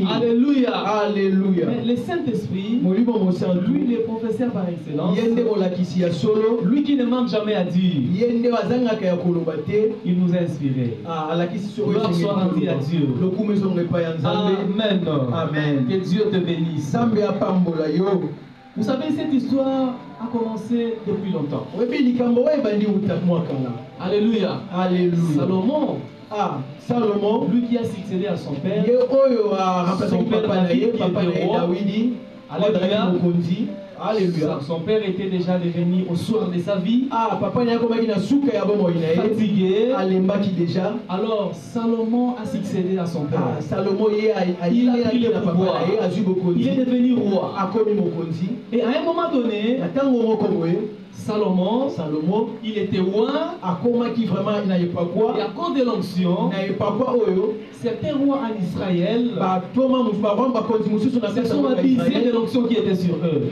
Alléluia. Alléluia. Mais le Saint-Esprit, lui le professeur par excellence, lui qui ne manque jamais à dire, il nous a inspirés. Gloire soit rendue à Dieu. Amen. Amen. Que Dieu te bénisse. Vous savez, cette histoire a commencé depuis longtemps. Alléluia. Alléluia. Salomon, lui qui a succédé à son père, son père David, qui était roi. Alléluia. Son père était déjà devenu au soir de sa vie fatigué. Alors Salomon a succédé à son père. Il a pris le pouvoir. Il est devenu roi. Et à un moment donné, Salomon, il était roi. Et à cause de l'onction, certains rois en Israël se sont abusés de l'onction qui était sur eux.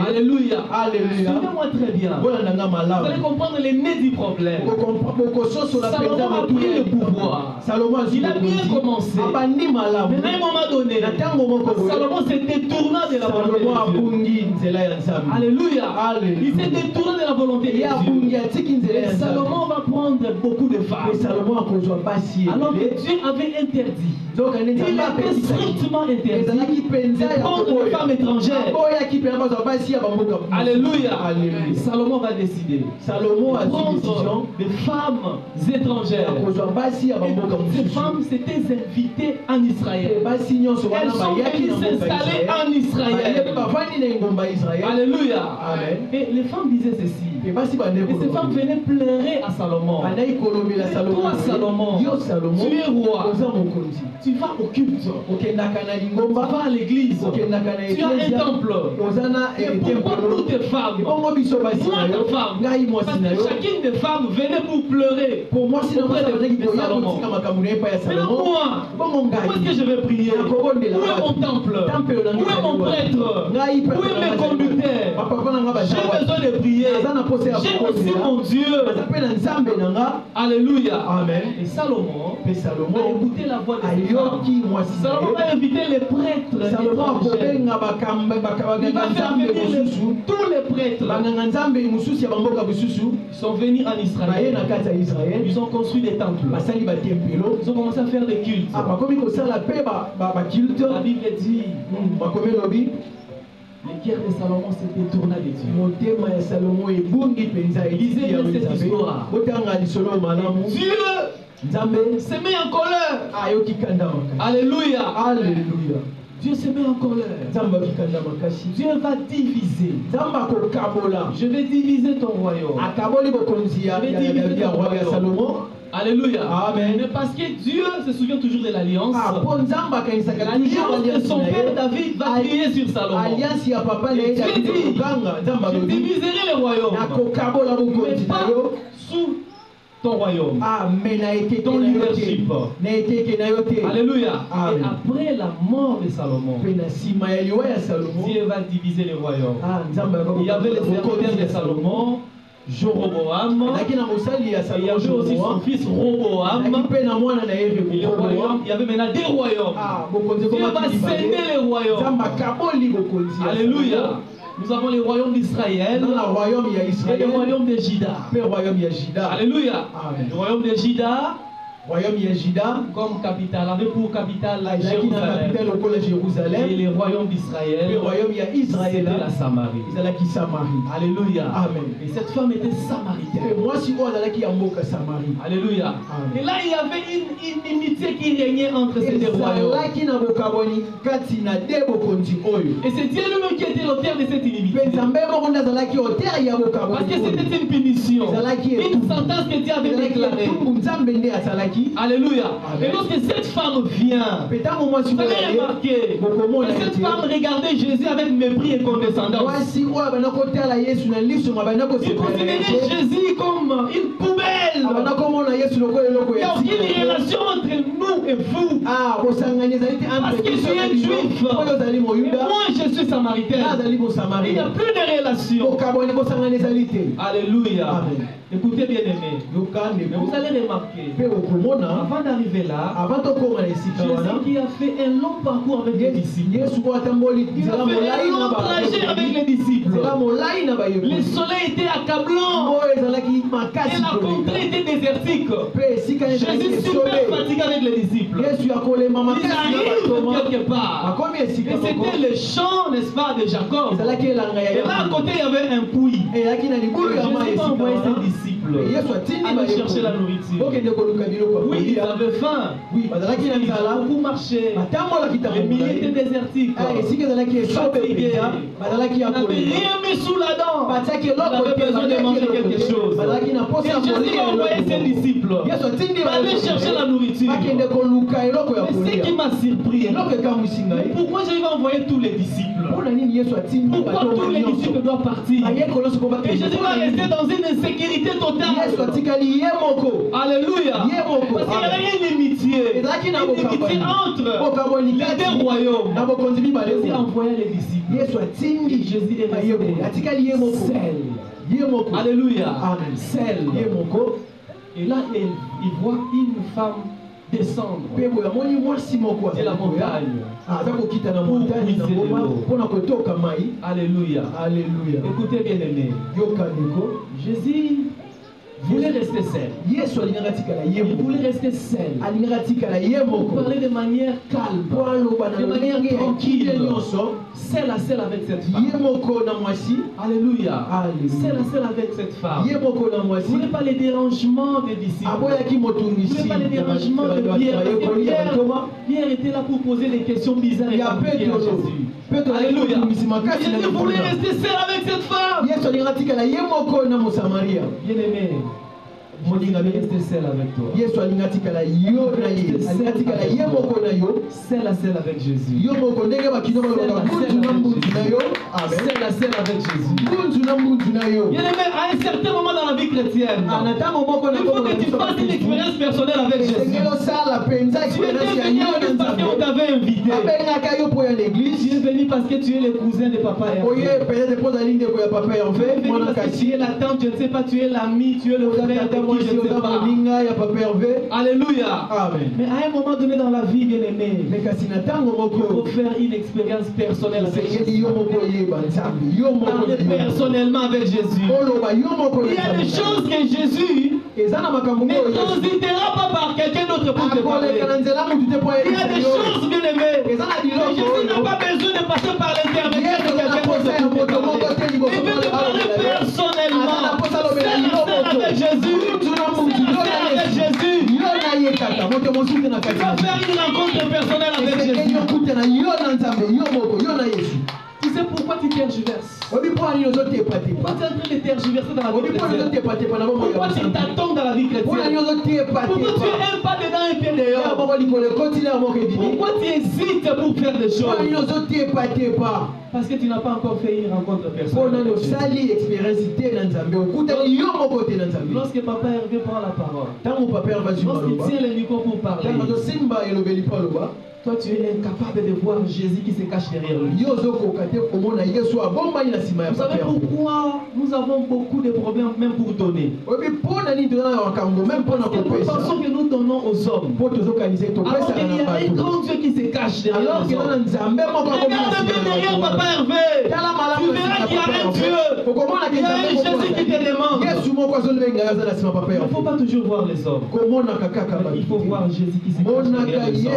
Alléluia. Suivez-moi très bien. Vous allez comprendre les nez du problème. Salomon a pris le pouvoir. Il a bien commencé. Mais à un moment donné, Salomon s'est détourné de la volonté de Dieu. Alléluia. Il s'est détourné de la volonté de Dieu. Et Salomon va prendre beaucoup de femmes. Alors que Dieu avait interdit. Il était strictement interdit de prendre des femmes étrangères. Alléluia. Salomon va décider de prendre des femmes étrangères. Et ces femmes s'étaient invitées en Israël. Elles sont venues s'installer en Israël. Alléluia. Et les femmes disaient ceci. Et ces femmes venaient pleurer à Salomon. Toi, Salomon, tu es roi. Tu vas au culte. Tu vas à l'église. Tu as un temple. Et pourquoi toutes tes femmes? Moi, ta femme. Parce que chacune des femmes venait pour pleurer. Pour moi, c'est auprès de Salomon. Maintenant, moi, où est-ce que je vais prier? Où est mon temple? Où est mon prêtre? Où est mes conducteurs? J'ai besoin de prier. J'ai aussi mon Dieu. Alléluia. Amen. Et Salomon a écouté la voix de ses femmes. Salomon a invité les prêtres. Il va faire venir tous les prêtres. Ils sont venus en Israël. Ils ont construit des temples. Ils ont commencé à faire des cultes. La Bible dit, le cœur de Salomon s'est détourné de Dieu. Lisez bien cette histoire. Dieu se met en colère. Alléluia. Dieu se met en colère. Dieu va diviser. Je vais diviser ton royaume. Je vais diviser ton royaume. Alléluia. Amen. Mais parce que Dieu se souvient toujours de l'alliance. L'alliance de son père David va crier sur Salomon. Dieu dit, je diviserai le royaume, mais pas sous ton royaume, ton leadership. Alléluia. Et après la mort de Salomon, Dieu va diviser le royaume. Il y avait les serviteurs de Salomon, Jéroboam, il y avait aussi son fils Roboam. Il y avait maintenant des royaumes. Dieu va sceller les royaumes. Alléluia. Nous avons le royaume d'Israël et le royaume de Juda. Alléluia. Le royaume de Juda comme capitale, avait pour capitale la Jérusalem. Et le royaume d'Israël, c'était la Samarie. Alléluia. Amen. Et cette femme était samaritaine. Alléluia. Et là, il y avait une inimitié qui régnait entre ces deux royaumes. Et c'est Dieu lui-même qui était l'auteur de cette inimitié. Parce que c'était une punition, une sentence que Dieu avait déclarée. Alléluia. Amen. Et lorsque cette femme vient, vous allez remarquer que cette femme regardait Jésus avec mépris et condescendance. Il considérait Jésus comme une poubelle. Il n'y a aucune relation entre nous et vous. Parce que je suis un juif. Moi je suis samaritain. Il n'y a plus de relation. Alléluia. Amen. Écoutez bien aimé. Mais vous allez remarquer, avant d'arriver là, Jésus qui a fait un long parcours avec les disciples. Il a fait un long trajet avec les disciples. Le soleil était accablant. Et la contrée était désertique. Jésus super fatigué avec les disciples. Il arrive quelque part. Et c'était le champ, n'est-ce pas, de Jacob. Et là à côté il y avait un puits. Jésus a envoyé ses disciples aller chercher la nourriture. Oui, ils avaient faim. Ils ont beaucoup marché. Les milliers étaient désertiques. Fatigués. Ils n'avaient rien mis sous la dent. Ils avaient besoin de manger quelque chose. Et Jésus a envoyé ses disciples aller chercher la nourriture. Mais ce qui m'a surpris, pourquoi Jésus va envoyer tous les disciples? Pourquoi tous les disciples doivent partir? Et Jésus va rester dans une insécurité totale. Alléluia. Parce qu'il y avait une inimitié entre les deux royaumes. Jésus a envoyé les disciples. Et Jésus est resté seul. Alléluia. Seul. Et là, il voit une femme descendre de la montagne. Alléluia. Alléluia. Écoutez bien aimé. Jésus voulait rester seul. Il voulait rester seul. Pour parler de manière calme, de manière tranquille. Seul à seul avec cette femme. Alléluia. Seul à seul avec cette femme. Vous ne voulez pas les dérangements des disciples. Vous ne voulez pas les dérangements de Pierre. Pierre était là pour poser des questions bizarres et compliquées à Jésus. Alléluia. Jésus voulait rester seul avec cette femme. Bien aimé. Jésus va rester seul avec toi. Seul à seul avec Jésus. Seul à seul avec Jésus. Bien aimé, à un certain moment dans la vie chrétienne, il faut que tu fasses une expérience personnelle avec Jésus. Tu étais venu à l'église parce qu'on t'avait invité. Tu es venu parce que tu es le cousin de papa Hervé. Tu es venu parce que tu es la tante, je ne sais pas, tu es l'ami, tu es le frère de qui je ne sais pas. Alléluia. Amen. Mais à un moment donné dans la vie, bien aimé, il faut faire une expérience personnelle avec Jésus. Parler personnellement avec Jésus. Il y a des choses que Jésus ne transitera pas par quelqu'un d'autre pour te parler. Il y a des choses, bien aimées, que Jésus n'a pas besoin de passer par l'intermédiaire de quelqu'un d'autre pour te parler. Il veut te parler personnellement. C'est avec Jésus. Avec Jésus. Tu vas faire une rencontre personnelle avec Jésus. Tu sais pourquoi tu tergiverses? Pourquoi tu es en train de tergiverser dans la vie chrétienne? Pourquoi tu t'attends dans la vie chrétienne? Pourquoi tu es un pas dedans et un pied dehors? Pourquoi tu hésites pour faire des choses? Parce que tu n'as pas encore fait une rencontre personnelle. Lorsque papa Hervé prend la parole, lorsqu'il tient le micro pour parler, toi tu es incapable de voir Jésus qui se cache derrière lui. Vous savez pourquoi nous avons beaucoup de problèmes même pour donner? Parce que nous pensons que nous donnons aux hommes. Alors qu'il y a un grand Dieu qui se cache derrière les hommes. Regarde bien derrière papa Hervé. Tu verras qu'il y a un Dieu. Il y a un Jésus qui te demande. Il ne faut pas toujours voir les hommes. Il faut voir Jésus qui se cache derrière les hommes.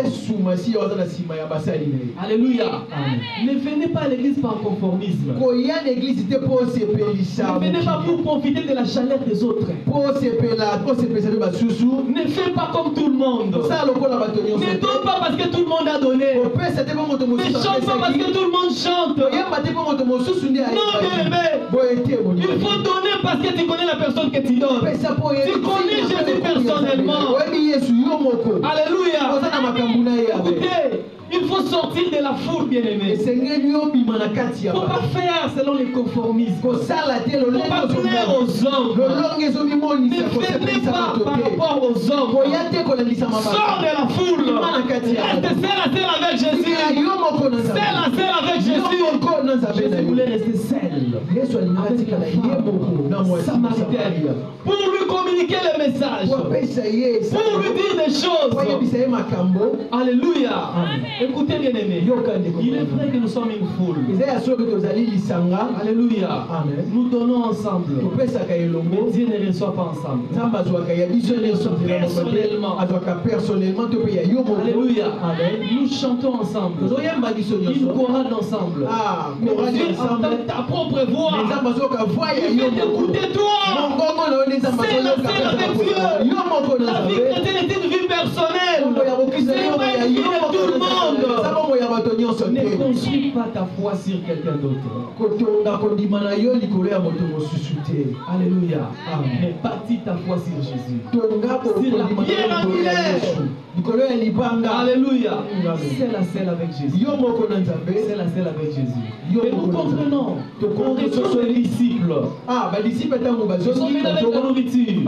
Alléluia. Ne venez pas à l'église par conformisme. Ne venez pas pour profiter de la chaleur des autres. Ne fais pas comme tout le monde. Ne donne pas parce que tout le monde a donné. Ne chante pas parce que tout le monde chante. Non, bien aimé. Il faut donner parce que tu connais la personne que tu donnes. Tu connais Jésus personnellement. Alléluia. Écoutez, il faut sortir de la foule, bien aimé. Il ne faut pas faire selon les conformismes. Il ne faut pas plaire aux hommes. Ne venez pas par rapport aux hommes. Sors de la foule. Reste seul à seul avec Jésus. Seul à seul avec Jésus. Jésus voulait rester seul. avec la femme samaritaine pour lui communiquer le message, pour lui dire des choses. Alléluia. Écoutez bien aimé, il est vrai que nous sommes une foule. Alléluia. Nous donnons ensemble, mais Dieu ne reçoit pas ensemble. Personnellement. Alléluia. Nous chantons ensemble. Une chorale ensemble. Mais Dieu entend ta propre voix. Il veut t'écouter toi. C'est la scène avec Dieu. La vie chrétienne est une vie personnelle. C'est pas une vie de tout le monde. Ne construis pas ta foi sur quelqu'un d'autre. Alléluia. Mais bâtis ta foi sur Jésus. Sur la pierre angulaire. Alléluia. C'est la selle avec Jésus. C'est la selle avec Jésus. Et nous comprenons. On retrouve les disciples. Ils sont venus avec la nourriture.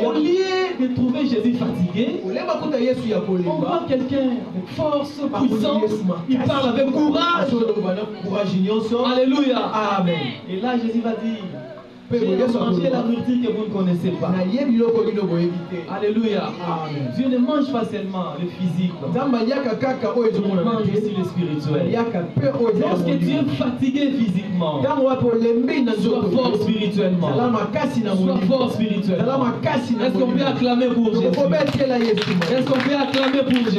Au lieu de trouver Jésus fatigué, on voit quelqu'un avec force, puissance. Il parle avec courage. Alléluia. Amen. Et là, Jésus va dire, manger la nourriture que vous ne connaissez pas. Alléluia. Dieu ne mange pas seulement le physique. Il mange aussi le spirituel. Lorsque tu es fatigué physiquement, sois fort spirituellement. Sois fort spirituellement. Est-ce qu'on peut acclamer pour Jésus? Est-ce qu'on peut acclamer pour Jésus?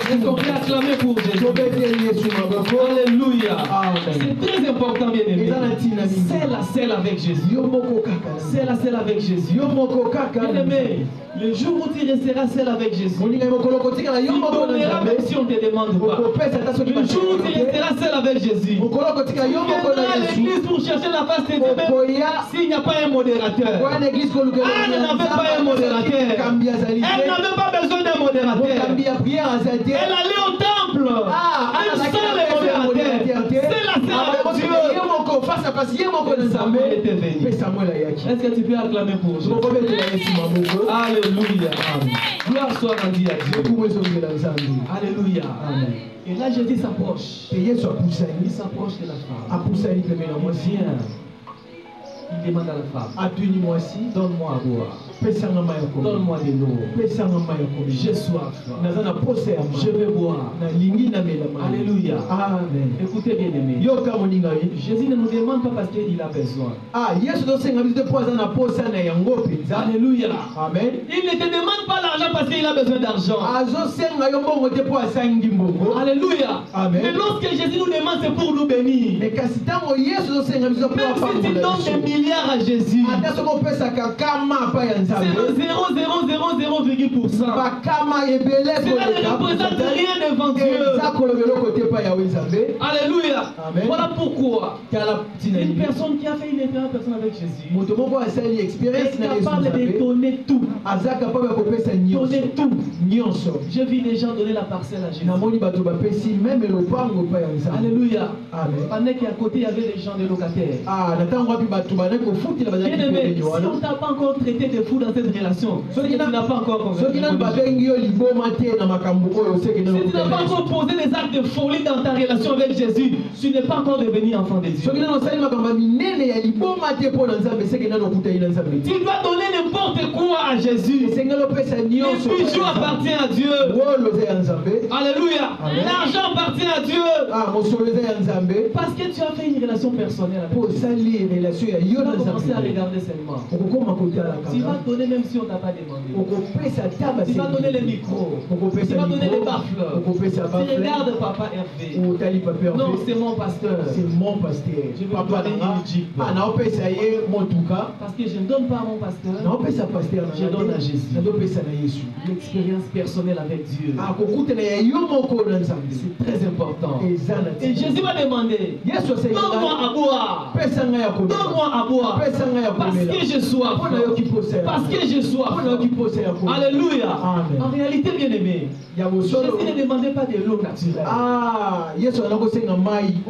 Est-ce qu'on peut acclamer pour Jésus? Alléluia. C'est très important, bien aimé. C'est la selle avec Jésus. C'est la selle avec Jésus. Bien aimé, le jour où tu resteras seul avec Jésus, tu donneras même si on ne te demande pas. Le jour où tu resteras seul avec Jésus, tu viendras à l'église pour chercher la face de Dieu s'il n'y a pas un modérateur. Anne n'avait pas un modérateur. Elle n'avait pas besoin d'un modérateur. Elle allait au temple. Elle seule est modérateur. C'est la selle avec Dieu. Samuel était venu. Est-ce que tu peux acclamer pour Jésus? Alléluia. Gloire soit rendue à Dieu. Alléluia. Et là Jésus s'approche. Il s'approche de la femme. Viens. Il demande à la femme, donne-moi à boire. Donne-moi de l'eau. J'ai soif. Je veux boire. Alléluia. Amen. Écoutez bien aimé. Jésus ne nous demande pas parce qu'il a besoin. Alléluia. Amen. Il ne te demande pas l'argent parce qu'il a besoin d'argent. Alléluia. Amen. Mais lorsque Jésus nous demande, c'est pour nous bénir. Même si tu donnes des milliards à Jésus, c'est le 0,000%. Cela ne représente rien devant Dieu. Alléluia. Amen. Voilà pourquoi une personne qui a fait une expérience personnelle avec Jésus est capable de donner tout. Donner tout. Je vis les gens donner la parcelle à Jésus. Alléluia. Pendant qu'à côté il y avait des gens de locataires. Bien aimé, si on ne t'a pas encore traité de fou dans cette relation, si tu n'as pas encore posé des actes de folie dans ta relation avec Jésus, tu n'es pas encore devenu enfant de Dieu. Tu dois donner n'importe quoi à Jésus. Le bijou appartient à Dieu. Alléluia. L'argent appartient à Dieu. Parce que tu as fait une relation personnelle avec Dieu. Tu vas commencer à regarder seulement. Tu vas donner même si on ne t'a pas demandé. Tu vas donner les micros. Tu vas donner les baffles. Tu regardes Papa Hervé. Non, c'est mon pasteur. Je vais donner une jeep. Parce que je ne donne pas à mon pasteur. Je donne à Jésus. L'expérience personnelle avec Dieu. C'est très important. Et Jésus m'a demandé, donne-moi à boire. Donne-moi à boire. Parce que je sois. Parce que je sois. Alléluia. En réalité, bien aimé, Jésus ne demandait pas de l'eau naturelle.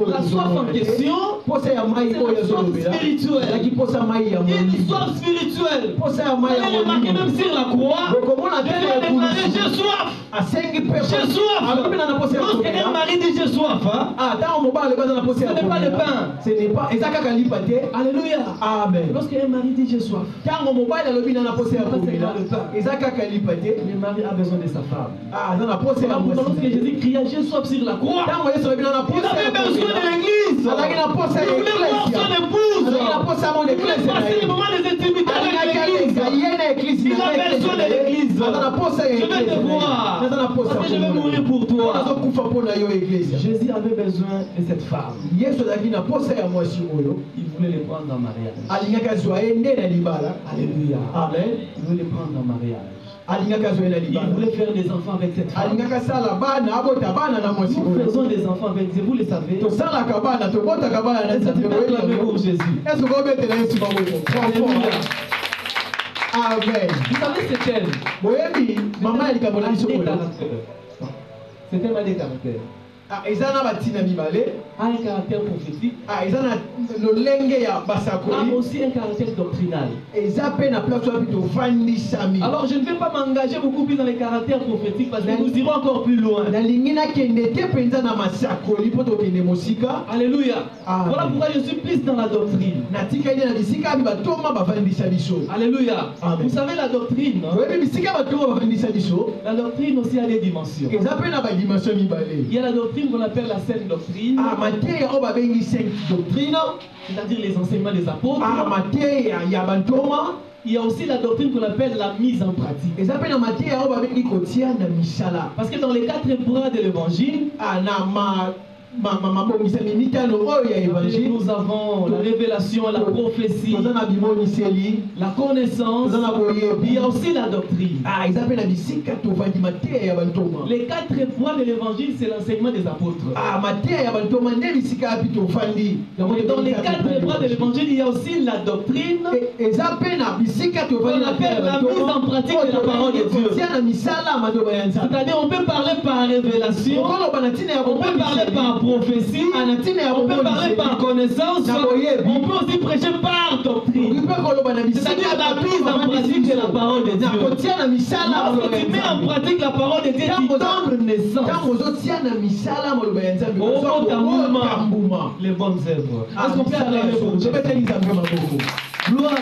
La soif en question, c'est la soif spirituelle. Une soif spirituelle. Elle est marquée même sur la croix. Je vais déclarer, j'ai soif. J'ai soif. Lorsqu'un mari dit j'ai soif, ce n'est pas le pain. Ce n'est pas. Alléluia. Amen. Lorsqu'un mari dit j'ai soif, le mari a besoin de sa femme. Lorsque Jésus cria j'ai soif sur la croix, il avait besoin de l'église. Il voulait voir son épouse. Il voulait passer le moment des intimités avec l'église. Il a besoin de l'église. Je vais te voir. Parce que je vais mourir pour toi. Jésus avait besoin de cette femme. Il voulait les prendre en mariage. Alléluia. Amen. Il voulait les prendre en mariage. Il voulait faire des enfants avec cette femme. Nous faisons des enfants avec Jésus, vous le savez. Pour Jésus. Alléluia. Amen. Vous savez c'est elle. C'était un des caractères. A un caractère prophétique. A aussi un caractère doctrinal. Alors je ne vais pas m'engager beaucoup plus dans les caractères prophétiques parce que nous irons encore plus loin. Alléluia. Voilà pourquoi je suis plus dans la doctrine. Alléluia. Vous savez la doctrine. La doctrine aussi a des dimensions. Il y a la doctrine qu'on appelle la sainte doctrine. C'est-à-dire les enseignements des apôtres. Il y a aussi la doctrine qu'on appelle la mise en pratique. Parce que dans les 4 bras de l'évangile, nous avons la révélation, la prophétie, la connaissance, il y a aussi la doctrine. Les 4 points de l'évangile, c'est l'enseignement des apôtres. Et dans les 4 points de l'évangile, il y a aussi la doctrine, on appelle la mise en pratique de la parole de Dieu. C'est-à-dire, on peut parler par révélation, on peut parler par prophétie, on peut parler par connaissance, on peut aussi prêcher par doctrine. C'est-à-dire la mise en pratique de la parole de Dieu. Lorsque tu mets en pratique la parole de Dieu, tu donnes naissance les bonnes œuvres. Est-ce qu'on peut acclamer pour Dieu? Gloire à